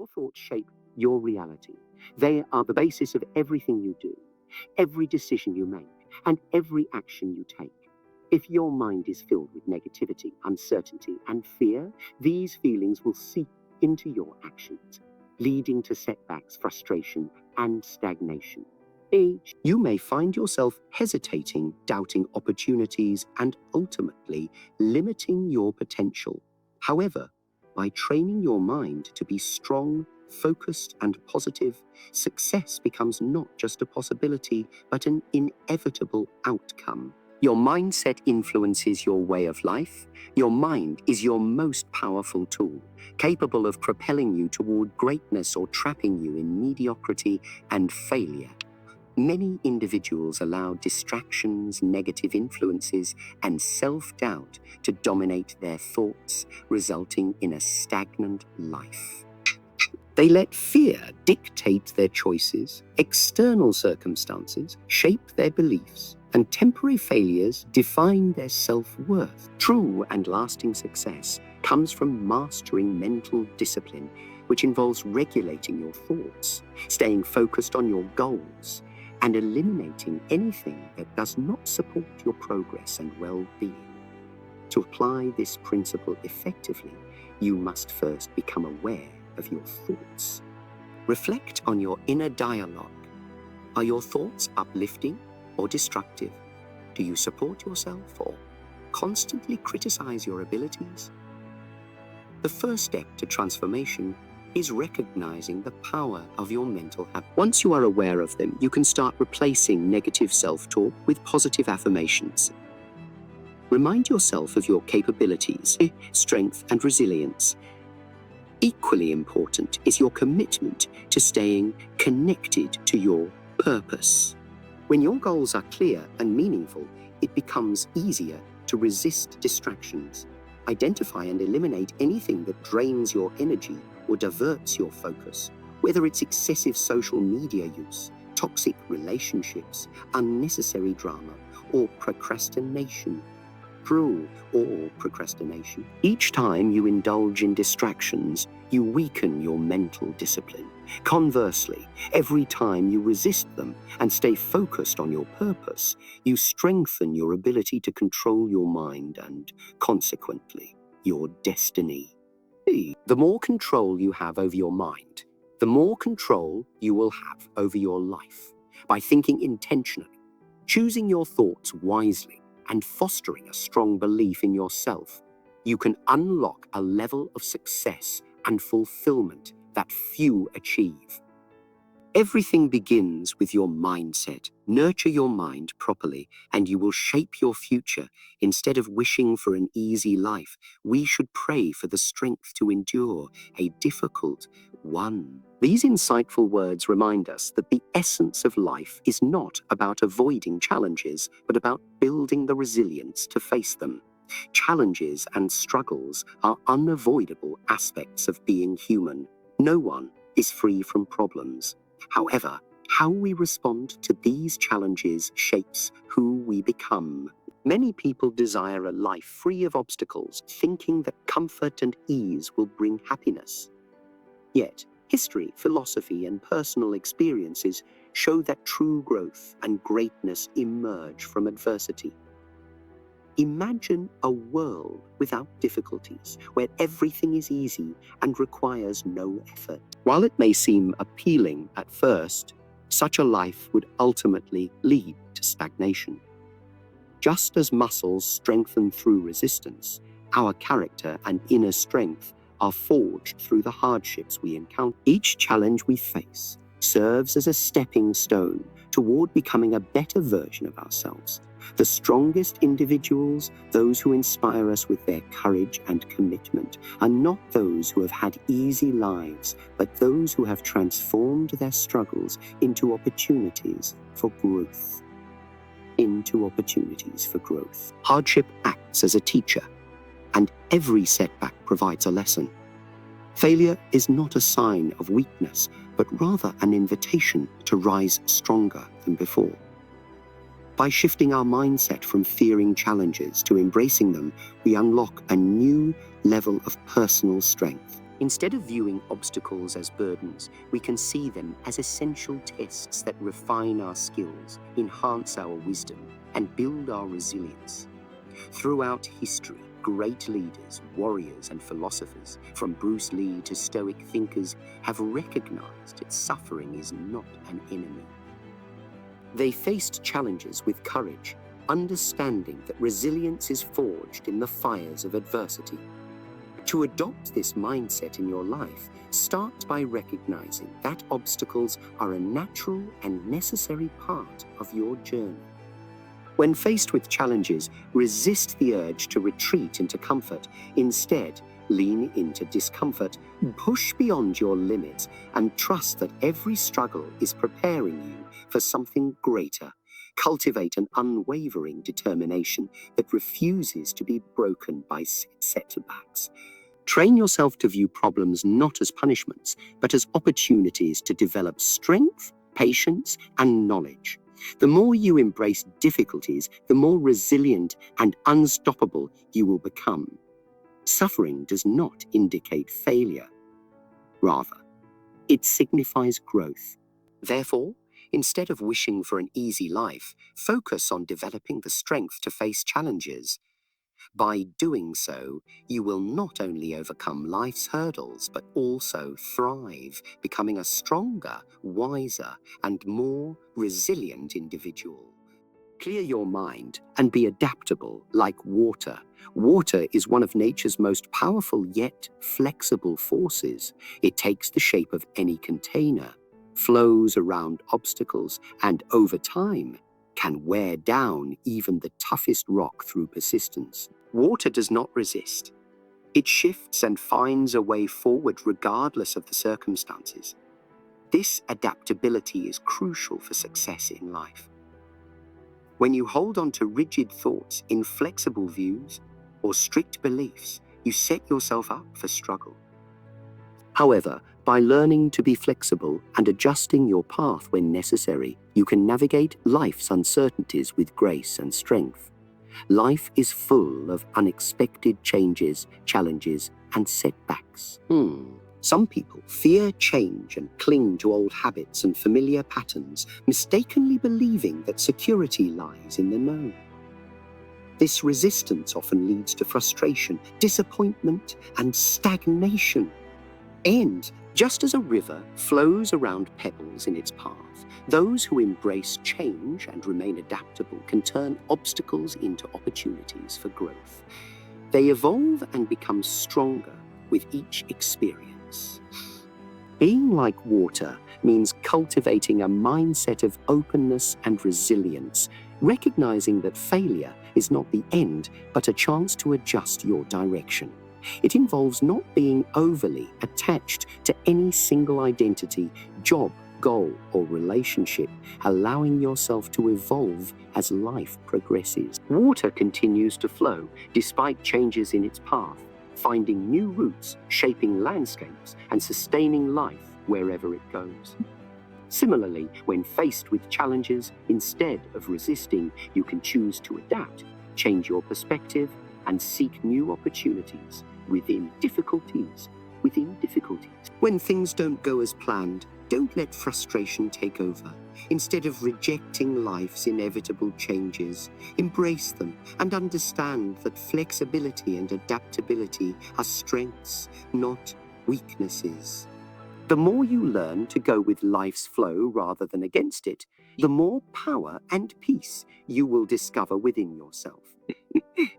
Your thoughts shape your reality. They are the basis of everything you do, every decision you make, and every action you take. If your mind is filled with negativity, uncertainty, and fear, these feelings will seep into your actions, leading to setbacks, frustration, and stagnation. You may find yourself hesitating, doubting opportunities, and ultimately limiting your potential. However, by training your mind to be strong, focused, and positive, success becomes not just a possibility, but an inevitable outcome. Your mindset influences your way of life. Your mind is your most powerful tool, capable of propelling you toward greatness or trapping you in mediocrity and failure. Many individuals allow distractions, negative influences, and self-doubt to dominate their thoughts, resulting in a stagnant life. They let fear dictate their choices, external circumstances shape their beliefs, and temporary failures define their self-worth. True and lasting success comes from mastering mental discipline, which involves regulating your thoughts, staying focused on your goals, and eliminating anything that does not support your progress and well-being. To apply this principle effectively, you must first become aware of your thoughts. Reflect on your inner dialogue. Are your thoughts uplifting or destructive? Do you support yourself or constantly criticize your abilities? The first step to transformation is recognizing the power of your mental habits. Once you are aware of them, you can start replacing negative self-talk with positive affirmations. Remind yourself of your capabilities, strength, and resilience. Equally important is your commitment to staying connected to your purpose. When your goals are clear and meaningful, it becomes easier to resist distractions. Identify and eliminate anything that drains your energy or diverts your focus, whether it's excessive social media use, toxic relationships, unnecessary drama, or procrastination. Each time you indulge in distractions, you weaken your mental discipline. Conversely, every time you resist them and stay focused on your purpose, you strengthen your ability to control your mind and, consequently, your destiny. The more control you have over your mind, the more control you will have over your life. By thinking intentionally, choosing your thoughts wisely, and fostering a strong belief in yourself, you can unlock a level of success and fulfillment that few achieve. Everything begins with your mindset. Nurture your mind properly, and you will shape your future. Instead of wishing for an easy life, we should pray for the strength to endure a difficult one. These insightful words remind us that the essence of life is not about avoiding challenges, but about building the resilience to face them. Challenges and struggles are unavoidable aspects of being human. No one is free from problems. However, how we respond to these challenges shapes who we become. Many people desire a life free of obstacles, thinking that comfort and ease will bring happiness. Yet, history, philosophy, and personal experiences show that true growth and greatness emerge from adversity. Imagine a world without difficulties, where everything is easy and requires no effort. While it may seem appealing at first, such a life would ultimately lead to stagnation. Just as muscles strengthen through resistance, our character and inner strength are forged through the hardships we encounter. Each challenge we face serves as a stepping stone toward becoming a better version of ourselves. The strongest individuals, those who inspire us with their courage and commitment, are not those who have had easy lives, but those who have transformed their struggles into opportunities for growth. Hardship acts as a teacher, and every setback provides a lesson. Failure is not a sign of weakness, but rather an invitation to rise stronger than before. By shifting our mindset from fearing challenges to embracing them, we unlock a new level of personal strength. Instead of viewing obstacles as burdens, we can see them as essential tests that refine our skills, enhance our wisdom, and build our resilience. Throughout history, great leaders, warriors, and philosophers, from Bruce Lee to Stoic thinkers, have recognized that suffering is not an enemy. They faced challenges with courage, understanding that resilience is forged in the fires of adversity. To adopt this mindset in your life, start by recognizing that obstacles are a natural and necessary part of your journey. When faced with challenges, resist the urge to retreat into comfort. Instead, lean into discomfort, push beyond your limits, and trust that every struggle is preparing you for something greater. Cultivate an unwavering determination that refuses to be broken by setbacks. Train yourself to view problems not as punishments, but as opportunities to develop strength, patience, and knowledge. The more you embrace difficulties, the more resilient and unstoppable you will become. Suffering does not indicate failure. Rather, it signifies growth. Therefore, instead of wishing for an easy life, focus on developing the strength to face challenges. By doing so, you will not only overcome life's hurdles, but also thrive, becoming a stronger, wiser, and more resilient individual. Clear your mind and be adaptable like water. Water is one of nature's most powerful yet flexible forces. It takes the shape of any container, flows around obstacles, and over time can wear down even the toughest rock through persistence. Water does not resist. It shifts and finds a way forward regardless of the circumstances. This adaptability is crucial for success in life. When you hold on to rigid thoughts, inflexible views, or strict beliefs, you set yourself up for struggle. However, by learning to be flexible and adjusting your path when necessary, you can navigate life's uncertainties with grace and strength. Life is full of unexpected changes, challenges, and setbacks. Some people fear change and cling to old habits and familiar patterns, mistakenly believing that security lies in the known. This resistance often leads to frustration, disappointment, and stagnation. And just as a river flows around pebbles in its path, those who embrace change and remain adaptable can turn obstacles into opportunities for growth. They evolve and become stronger with each experience. Being like water means cultivating a mindset of openness and resilience, recognizing that failure is not the end, but a chance to adjust your direction. It involves not being overly attached to any single identity, job, goal, or relationship, allowing yourself to evolve as life progresses. Water continues to flow despite changes in its path, finding new routes, shaping landscapes, and sustaining life wherever it goes. Similarly, when faced with challenges, instead of resisting, you can choose to adapt, change your perspective, and seek new opportunities within difficulties. When things don't go as planned, don't let frustration take over. Instead of rejecting life's inevitable changes, embrace them and understand that flexibility and adaptability are strengths, not weaknesses. The more you learn to go with life's flow rather than against it, the more power and peace you will discover within yourself.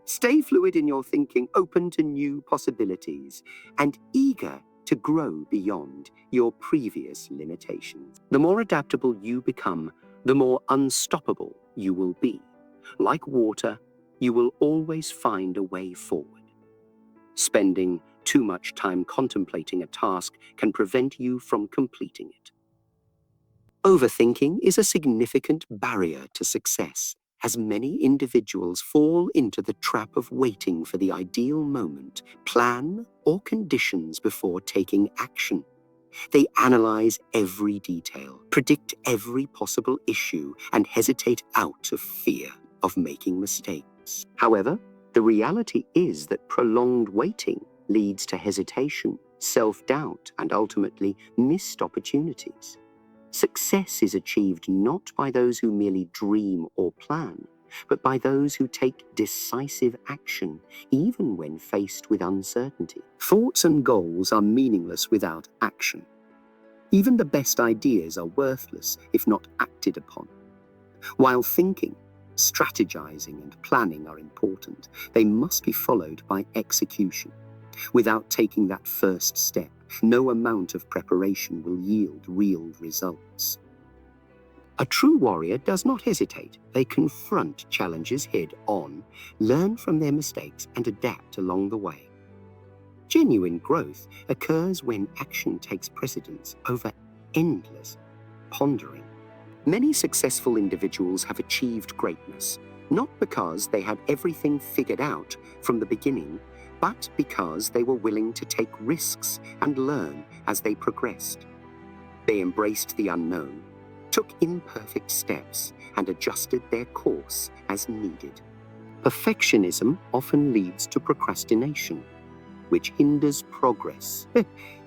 Stay fluid in your thinking, open to new possibilities, and eager to grow beyond your previous limitations. The more adaptable you become, the more unstoppable you will be. Like water, you will always find a way forward. Spending too much time contemplating a task can prevent you from completing it. Overthinking is a significant barrier to success, as many individuals fall into the trap of waiting for the ideal moment, plan, or conditions before taking action. They analyze every detail, predict every possible issue, and hesitate out of fear of making mistakes. However, the reality is that prolonged waiting leads to hesitation, self-doubt, and ultimately missed opportunities. Success is achieved not by those who merely dream or plan, but by those who take decisive action, even when faced with uncertainty. Thoughts and goals are meaningless without action. Even the best ideas are worthless if not acted upon. While thinking, strategizing, and planning are important, they must be followed by execution. Without taking that first step, no amount of preparation will yield real results. A true warrior does not hesitate. They confront challenges head-on, learn from their mistakes, and adapt along the way. Genuine growth occurs when action takes precedence over endless pondering. Many successful individuals have achieved greatness, not because they had everything figured out from the beginning, but because they were willing to take risks and learn as they progressed. They embraced the unknown, took imperfect steps, and adjusted their course as needed. Perfectionism often leads to procrastination, which hinders progress.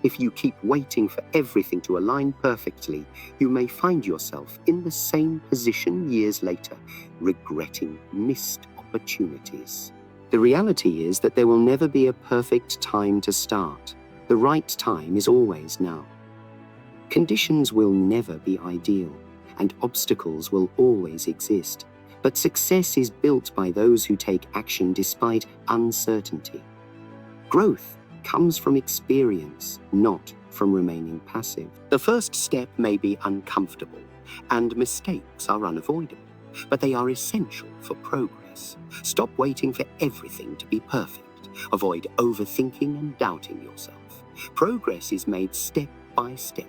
If you keep waiting for everything to align perfectly, you may find yourself in the same position years later, regretting missed opportunities. The reality is that there will never be a perfect time to start. The right time is always now. Conditions will never be ideal, and obstacles will always exist. But success is built by those who take action despite uncertainty. Growth comes from experience, not from remaining passive. The first step may be uncomfortable, and mistakes are unavoidable, but they are essential for progress. Stop waiting for everything to be perfect. Avoid overthinking and doubting yourself. Progress is made step by step,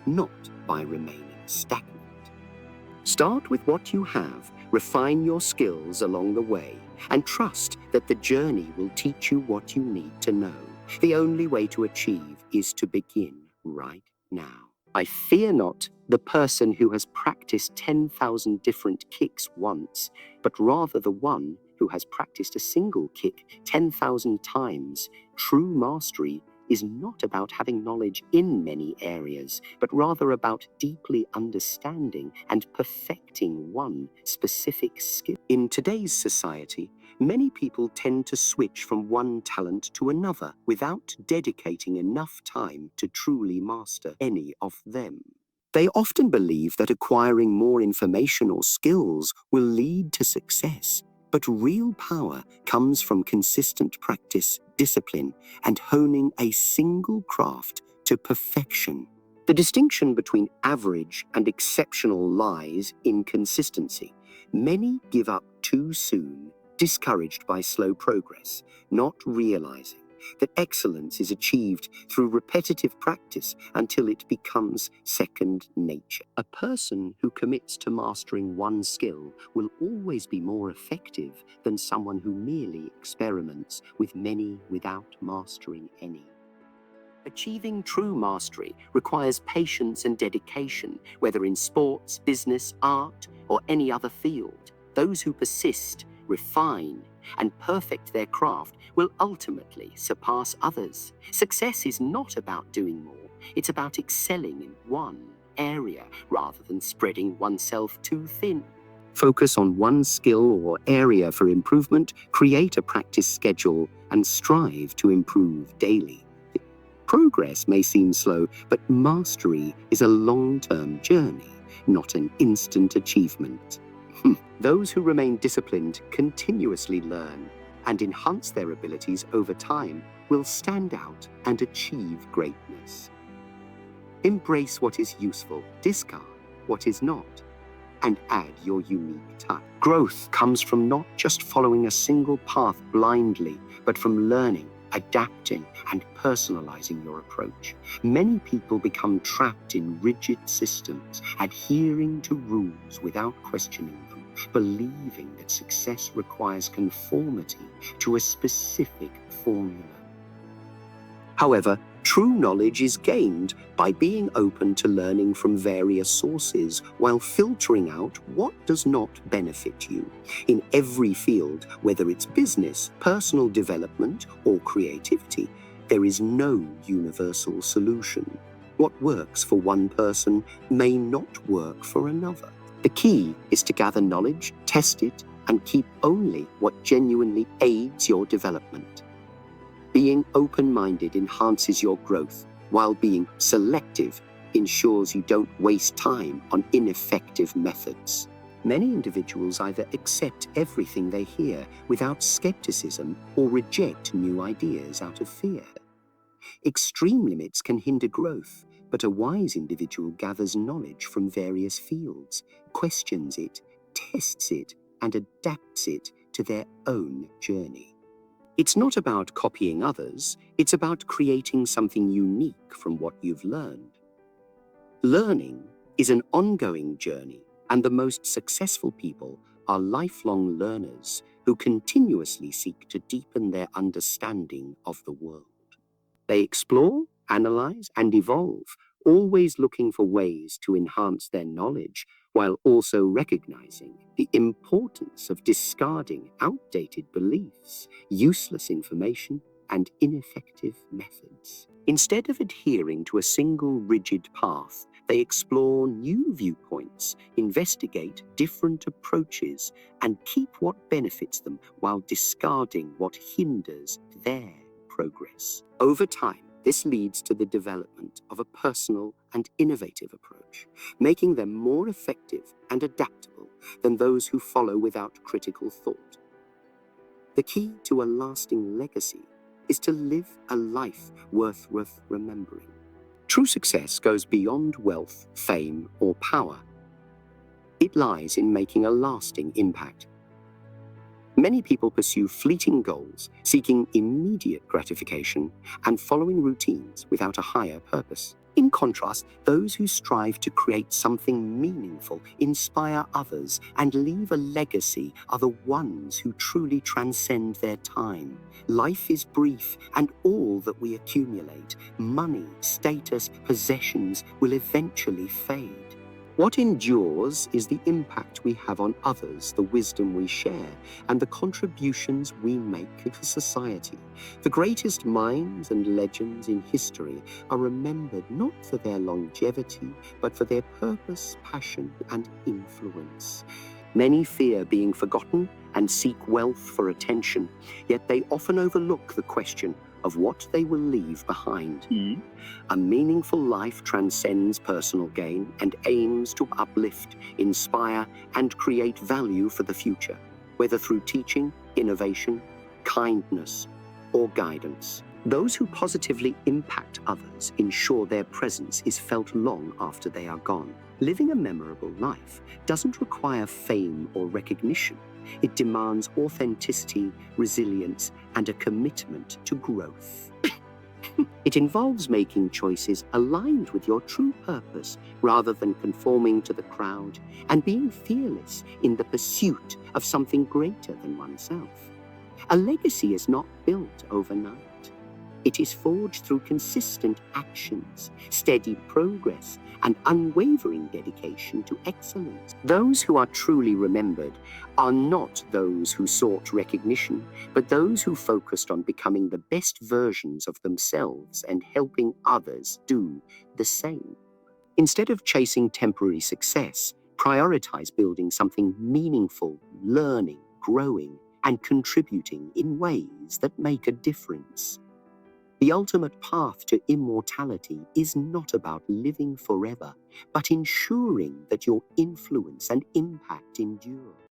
not by remaining stagnant. Start with what you have, refine your skills along the way, and trust that the journey will teach you what you need to know. The only way to achieve is to begin right now. I fear not the person who has practiced 10,000 different kicks once, but rather the one who has practiced a single kick 10,000 times. True mastery is not about having knowledge in many areas, but rather about deeply understanding and perfecting one specific skill. In today's society, many people tend to switch from one talent to another without dedicating enough time to truly master any of them. They often believe that acquiring more information or skills will lead to success, but real power comes from consistent practice, discipline, and honing a single craft to perfection. The distinction between average and exceptional lies in consistency. Many give up too soon, discouraged by slow progress, not realizing that excellence is achieved through repetitive practice until it becomes second nature. A person who commits to mastering one skill will always be more effective than someone who merely experiments with many without mastering any. Achieving true mastery requires patience and dedication, whether in sports, business, art, or any other field. Those who persist, refine, and perfect their craft will ultimately surpass others. Success is not about doing more, it's about excelling in one area rather than spreading oneself too thin. Focus on one skill or area for improvement, create a practice schedule, and strive to improve daily. Progress may seem slow, but mastery is a long-term journey, not an instant achievement. Those who remain disciplined, continuously learn, and enhance their abilities over time will stand out and achieve greatness. Embrace what is useful, discard what is not, and add your unique touch. Growth comes from not just following a single path blindly, but from learning, adapting, and personalizing your approach. Many people become trapped in rigid systems, adhering to rules without questioning them, believing that success requires conformity to a specific formula. However, true knowledge is gained by being open to learning from various sources while filtering out what does not benefit you. In every field, whether it's business, personal development, or creativity, There is no universal solution. What works for one person may not work for another. The key is to gather knowledge, test it, and keep only what genuinely aids your development. Being open-minded enhances your growth, while being selective ensures you don't waste time on ineffective methods. Many individuals either accept everything they hear without skepticism or reject new ideas out of fear. Extreme limits can hinder growth, but a wise individual gathers knowledge from various fields, questions it, tests it, and adapts it to their own journey. It's not about copying others, it's about creating something unique from what you've learned. Learning is an ongoing journey, and the most successful people are lifelong learners who continuously seek to deepen their understanding of the world. They explore, analyze, and evolve, always looking for ways to enhance their knowledge while also recognizing the importance of discarding outdated beliefs, useless information, and ineffective methods. Instead of adhering to a single rigid path, they explore new viewpoints, investigate different approaches, and keep what benefits them while discarding what hinders their progress. Over time, this leads to the development of a personal and innovative approach, making them more effective and adaptable than those who follow without critical thought. The key to a lasting legacy is to live a life worth remembering. True success goes beyond wealth, fame, or power. It lies in making a lasting impact. Many people pursue fleeting goals, seeking immediate gratification and following routines without a higher purpose. In contrast, those who strive to create something meaningful, inspire others, and leave a legacy are the ones who truly transcend their time. Life is brief, and all that we accumulate, money, status, possessions, will eventually fade. What endures is the impact we have on others, the wisdom we share, and the contributions we make to society. The greatest minds and legends in history are remembered not for their longevity, but for their purpose, passion, and influence. Many fear being forgotten and seek wealth for attention, yet they often overlook the question of what they will leave behind. A meaningful life transcends personal gain and aims to uplift, inspire, and create value for the future, whether through teaching, innovation, kindness, or guidance. Those who positively impact others ensure their presence is felt long after they are gone. Living a memorable life doesn't require fame or recognition. It demands authenticity, resilience, and a commitment to growth. It involves making choices aligned with your true purpose rather than conforming to the crowd, and being fearless in the pursuit of something greater than oneself. A legacy is not built overnight. It is forged through consistent actions, steady progress, and unwavering dedication to excellence. Those who are truly remembered are not those who sought recognition, but those who focused on becoming the best versions of themselves and helping others do the same. Instead of chasing temporary success, prioritize building something meaningful, learning, growing, and contributing in ways that make a difference. The ultimate path to immortality is not about living forever, but ensuring that your influence and impact endure.